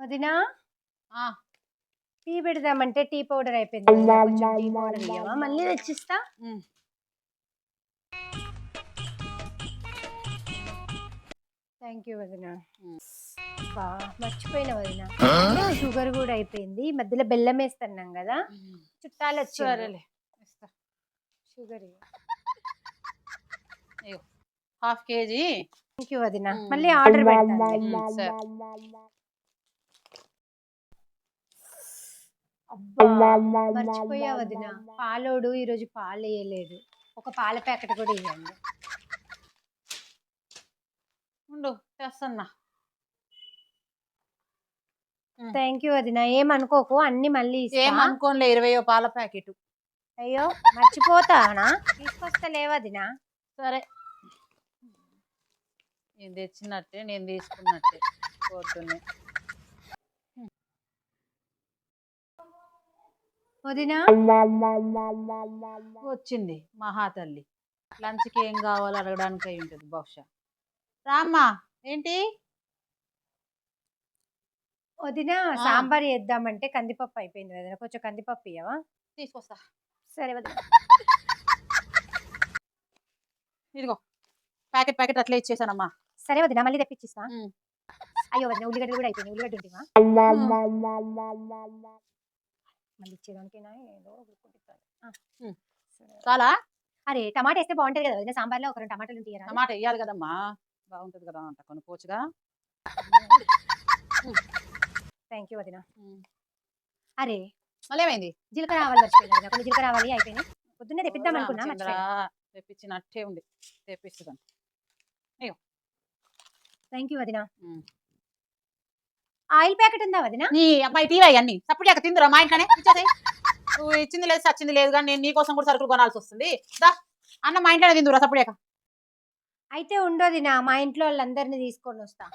వదినా ఆ tea పెడదామంటే tea powder అయిపోయింది వదినా. కొంచెం టీ పౌడర్ ఇయ్యవా? మళ్ళీ తెచ్చిస్తా. థ్యాంక్ యూ వదినా. బా మర్చిపోయిన వదినా, షుగర్ కూడా అయిపోయింది. ఈ మధ్యలో బెల్లం వేస్తున్నాం కదా, చుట్టాలు వచ్చారు. సరేలే ఇస్తా. Sugar ego half KG. Thank you వదినా. మళ్ళీ ఆర్డర్ పెడతాను. సరే. అబ్బా మర్చిపోయా వదినా, పాలోడు ఈరోజు పాలు వేయలేదు. ఒక పాల ప్యాకెట్ కూడా ఇవ్వండి. ఉండు తెస్తున్నా. థ్యాంక్ యూ వదినా. ఏమనుకోకు, అన్ని మళ్ళీ ఇస్తా. ఏమనుకోనిలే, 20 పాల ప్యాకెట్. అయ్యో మర్చిపోతానా, తీసుకొస్తలే వదినా. సరే, నేను తెచ్చినట్టే నేను తీసుకున్నట్టే పొద్దున్నే. వదినా వచ్చింది మహాతల్లి. లంచ్కి ఏం కావాలో అడగడానికి అయి ఉంటుంది బహుశా. రామ్మా. ఏంటి వదినా, సాంబార్ చేద్దామంటే కందిపప్పు అయిపోయింది వదినా. కొంచెం కందిపప్పు ఇయ్యవా? తీసుకొస్తా. సరే వదినా. ఇదిగో ప్యాకెట్ అట్లా ఇచ్చేసానమ్మా. సరే వదినా, మళ్ళీ తెప్పించిస్తా. అయ్యో వదినా, ఉల్లిగడ్డలు కూడా అయిపోయినాయి. ఉల్లిగడ్డ ఉంటేవా? మళ్ళీ ఇచ్చేదానికైనా ఏదో చాలా. అరే టమాటా వేస్తే బాగుంటది కదా వదినా, సాంబార్లో ఒక 2 టమాటాలు ఉంటాయి. టమాటా వేయాలి కదమ్మా, బాగుంటుంది కదా అంట కొనుక్కోవచ్చుగా. థ్యాంక్ యూ వదినా. అరే మళ్ళీ ఏమైంది? జీలకర్ర ఆవాలు మర్చిపోయినా వదినా. కొన్ని జీలకర్ర ఆవాలు అయిపోయినాయి. పొద్దున్నే తెప్పిద్దాం అనుకున్నా, మర్చిపోయినా. తెప్పించినట్టే ఉంది, తెప్పిస్తుందండి. థ్యాంక్ యూ వదినా. ఆయిల్ ప్యాకెట్ ఉందా వదినా? నీ అబ్బాయి టీవీ అన్ని సప్పుడు అక్కడ తిందురా మా ఇంట్లోనే. నువ్వు ఇచ్చింది లేదు సచ్చింది లేదు, కానీ నేను నీ కోసం కూడా సరుకులు కొనాల్సి వస్తుంది. దా అన్న మా ఇంట్లోనే తిందురా సప్పుడు. అయితే ఉండోదినా, మా ఇంట్లో వాళ్ళందరినీ తీసుకొని వస్తా.